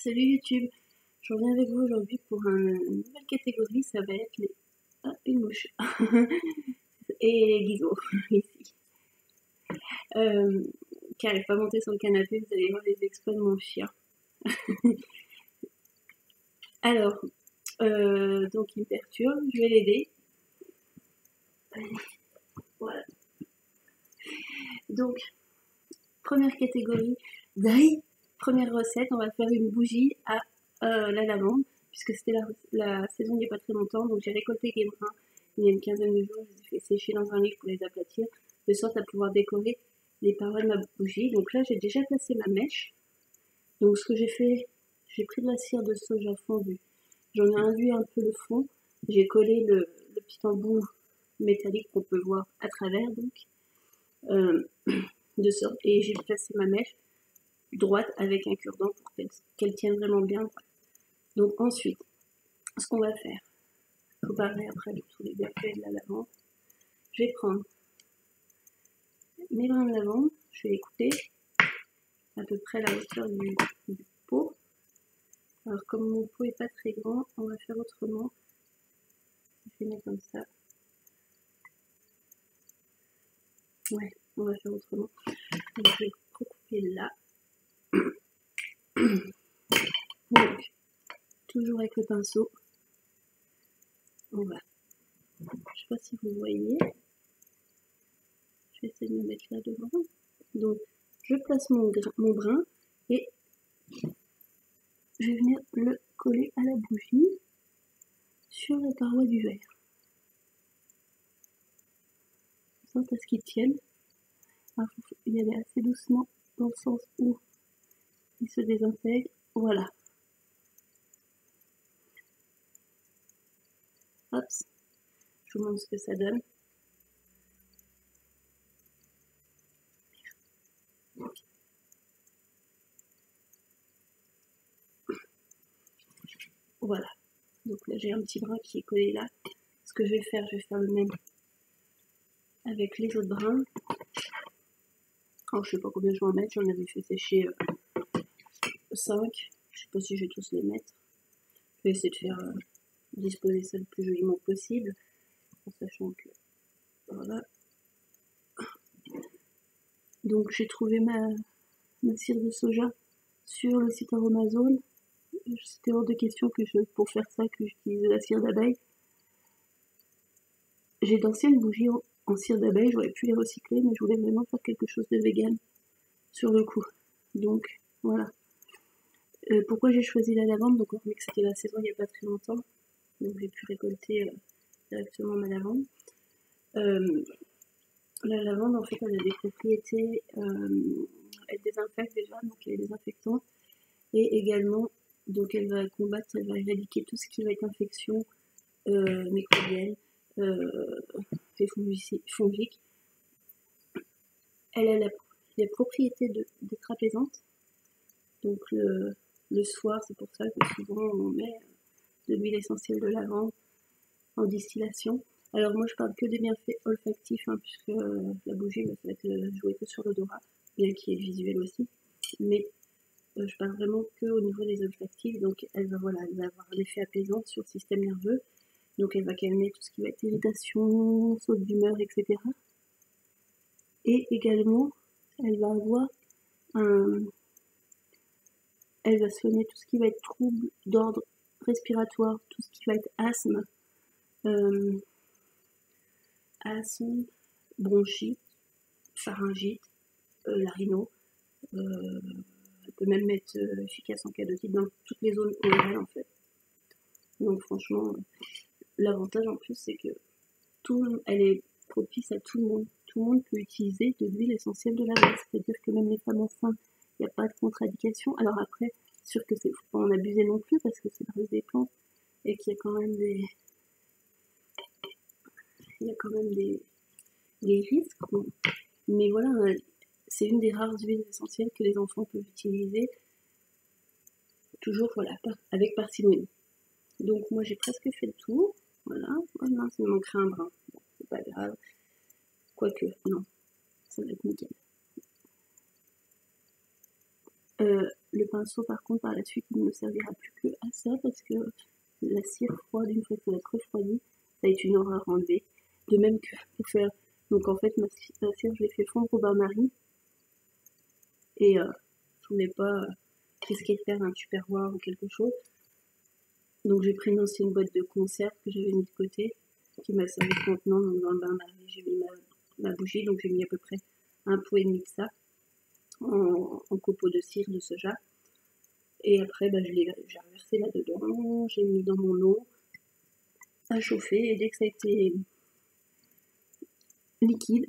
Salut YouTube, je reviens avec vous aujourd'hui pour une nouvelle catégorie, ça va être les... Ah, une mouche et Guizot, ici, qui n'arrive pas à monter sur le canapé, vous allez voir les exploits de mon chien. Alors, donc il me perturbe, je vais l'aider. Voilà. Donc, première catégorie, première recette, on va faire une bougie à la lavande, puisque c'était la saison il n'y a pas très longtemps, donc j'ai récolté les brins il y a une quinzaine de jours, je les ai fait sécher dans un livre pour les aplatir, de sorte à pouvoir décorer les parois de ma bougie. Donc là j'ai déjà placé ma mèche, donc ce que j'ai fait, j'ai pris de la cire de soja fondue, j'en ai induit un peu le fond, j'ai collé le petit embout métallique qu'on peut voir à travers, donc de sorte, et j'ai placé ma mèche droite avec un cure-dent pour qu'elle tienne vraiment bien. Donc ensuite, ce qu'on va faire, faut parler après de tous les bienfaits de la lavande. Je vais prendre mes brins de lavande, je vais les couper à peu près à la hauteur du pot. Alors comme mon pot est pas très grand, on va faire autrement. Je vais mettre comme ça. Ouais, on va faire autrement. Donc je vais recouper là. Donc, toujours avec le pinceau, on va, je sais pas si vous voyez, je vais essayer de me mettre là devant. Donc, je place mon brin et je vais venir le coller à la bougie sur la paroi du verre. De sorte à ce qu'il tienne. Alors, il faut y aller assez doucement dans le sens où il se désintègre. Voilà. Hop. Je vous montre ce que ça donne. Voilà. Donc là, j'ai un petit brin qui est collé là. Ce que je vais faire le même avec les autres brins. Alors, je sais pas combien je vais en mettre. J'en avais fait sécher 5. Je sais pas si je vais tous les mettre. Je vais essayer de faire disposer ça le plus joliment possible. En sachant que... Voilà. Donc, j'ai trouvé ma cire de soja sur le site Aromazone. C'était hors de question que pour faire ça que j'utilise de la cire d'abeille. J'ai d'anciennes bougies en cire d'abeille, j'aurais pu les recycler, mais je voulais vraiment faire quelque chose de vegan sur le coup. Donc voilà. Pourquoi j'ai choisi la lavande? Donc on vu que c'était la saison il n'y a pas très longtemps, donc j'ai pu récolter directement ma lavande. La lavande en fait elle a des propriétés, elle désinfecte déjà, donc elle est désinfectante, et également donc elle va combattre, elle va éradiquer tout ce qui va être infection microbienne, fongique. Elle a les propriétés d'être apaisante. Donc le soir, c'est pour ça que souvent on met de l'huile essentielle de lavande en distillation. Alors moi je parle que des bienfaits olfactifs, hein, puisque la bougie ça va être jouée que sur l'odorat, bien qu'il y ait le visuel aussi. Mais je parle vraiment que au niveau des olfactifs, donc elle va avoir un effet apaisant sur le système nerveux. Donc elle va calmer tout ce qui va être irritation, saute d'humeur, etc. Et également, elle va avoir elle va soigner tout ce qui va être trouble d'ordre respiratoire, tout ce qui va être asthme, bronchite, pharyngite, la rhino. Elle peut même être efficace en cas d'otite dans toutes les zones ORL en fait. Donc franchement, l'avantage en plus c'est que elle est propice à tout le monde. Tout le monde peut utiliser de l'huile essentielle de lavande, c'est-à-dire que même les femmes enceintes, il n'y a pas de contre-indication. Alors après, sûr que c'est faut pas en abuser non plus parce que c'est dans des plantes et qu'il y a quand même des risques. Bon. Mais voilà, c'est une des rares huiles essentielles que les enfants peuvent utiliser. Toujours voilà, avec parcimonie. Donc moi j'ai presque fait le tour. Voilà, oh mince, il me manquerait un brin. Bon, c'est pas grave. Quoique, non, ça va être nickel. Le pinceau, par contre, par la suite, il ne me servira plus que à ça parce que la cire froide, une fois qu'elle a refroidi, ça va être une horreur à enlever. De même que pour faire. Donc en fait, ma cire, je l'ai fait fondre au bain-marie. Et je voulais pas risquer de faire un tupperware ou quelque chose. Donc j'ai pris une ancienne boîte de conserve que j'avais mis de côté, qui m'a servi de contenant. Donc dans le bain-marie, j'ai mis ma bougie, donc j'ai mis à peu près un pot et demi de ça en copeaux de cire de soja. Et après, j'ai reversé là-dedans, j'ai mis dans mon eau à chauffer, et dès que ça a été liquide,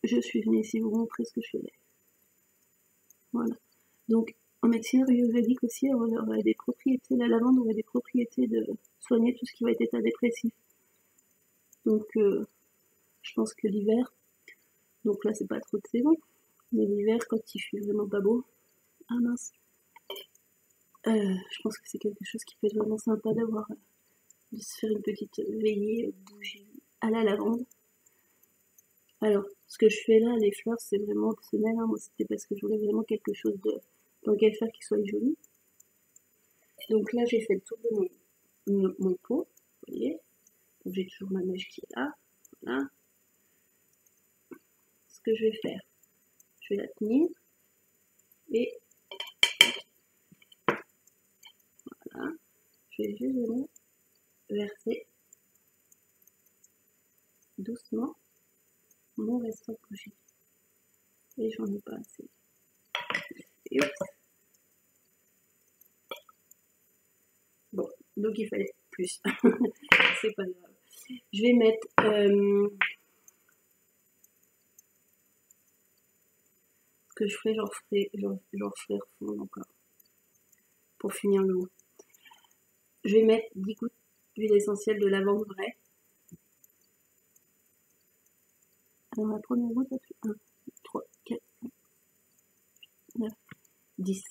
je suis venue ici vous montrer ce que je faisais. Voilà. Donc, en médecine ayurvédique aussi, on aurait des propriétés, la lavande aurait des propriétés de soigner tout ce qui va être état dépressif. Donc, je pense que l'hiver, donc là, c'est pas trop de saison, mais l'hiver, quand il fait vraiment pas beau, ah mince, je pense que c'est quelque chose qui peut être vraiment sympa d'avoir, de se faire une petite veillée bougie à la lavande. Alors, ce que je fais là, les fleurs, c'est vraiment optionnel. Hein. Moi, c'était parce que je voulais vraiment quelque chose dans lequel faire qui soit joli. Donc là, j'ai fait le tour de mon pot, vous voyez. Donc j'ai toujours ma mèche qui est là. Voilà. Ce que je vais faire, je vais la tenir et voilà. Je vais juste venir verser doucement mon restant de bougie. Et j'en ai pas assez. Et hop. Bon, donc il fallait plus. C'est pas grave. Je vais mettre ce que je ferai, j'en referai refondre encore pour finir le haut. Je vais mettre 10 gouttes d'huile essentielle de lavande vraie. Alors la première goutte, ça fait 1, 2, 3, 4, 5, 9, 10.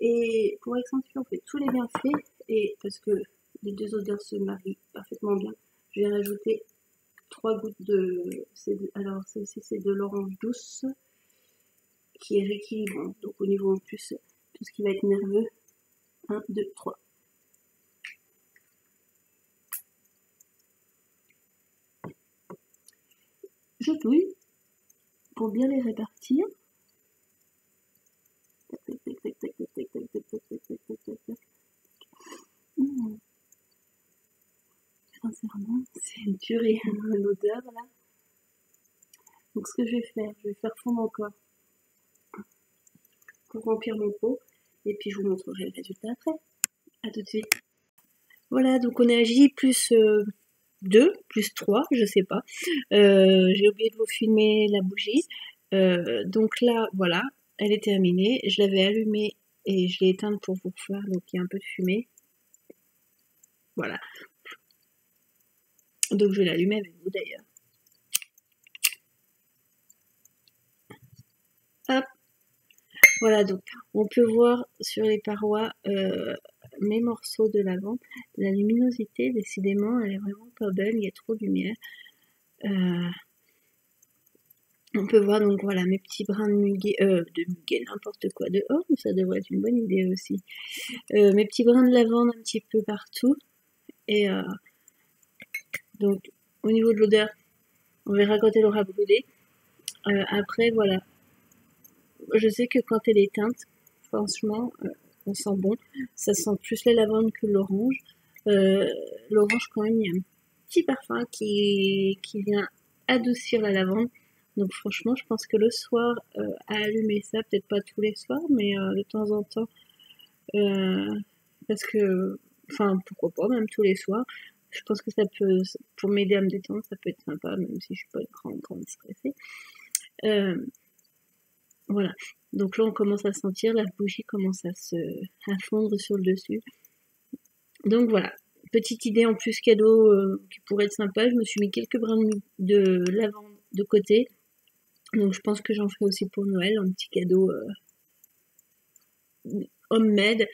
Et pour accentuer en fait tous les bienfaits, et parce que les deux odeurs se marient parfaitement bien, je vais rajouter 3 gouttes alors celle-ci c'est de l'orange douce, qui est rééquilibrant. Donc au niveau en plus, tout ce qui va être nerveux, 1, 2, 3. Je touille pour bien les répartir. Sincèrement, c'est une tuerie l'odeur là. Donc ce que je vais faire fondre encore pour remplir mon pot et puis je vous montrerai le résultat après. A tout de suite. Voilà, donc on est à J plus 2, plus 3, je sais pas. J'ai oublié de vous filmer la bougie. Donc là, voilà, elle est terminée. Je l'avais allumée et je l'ai éteinte pour vous faire, donc il y a un peu de fumée. Voilà. Donc je vais l'allumer avec vous d'ailleurs. Hop. Voilà, donc on peut voir sur les parois mes morceaux de lavande. La luminosité, décidément, elle est vraiment pas belle, il y a trop de lumière. On peut voir donc voilà mes petits brins de muguet, n'importe quoi dehors, ça devrait être une bonne idée aussi. Mes petits brins de lavande un petit peu partout. Et donc au niveau de l'odeur, on verra quand elle aura brûlé. Après voilà, je sais que quand elle est teinte, franchement, on sent bon. Ça sent plus la lavande que l'orange. L'orange quand même, il y a un petit parfum qui vient adoucir la lavande. Donc franchement, je pense que le soir, à allumer ça, peut-être pas tous les soirs, mais de temps en temps, parce que, enfin, pourquoi pas, même tous les soirs, je pense que ça peut, pour m'aider à me détendre, ça peut être sympa, même si je suis pas grande stressée. Voilà. Donc là, on commence à sentir, la bougie commence à fondre sur le dessus. Donc voilà. Petite idée en plus cadeau qui pourrait être sympa. Je me suis mis quelques brins de lavande de côté. Donc je pense que j'en ferai aussi pour Noël, un petit cadeau homemade,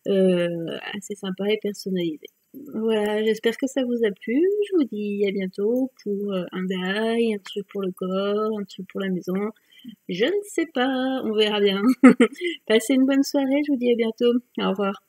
assez sympa et personnalisé. Voilà, j'espère que ça vous a plu. Je vous dis à bientôt pour un die, un truc pour le corps, un truc pour la maison. Je ne sais pas, on verra bien. Passez une bonne soirée, je vous dis à bientôt. Au revoir.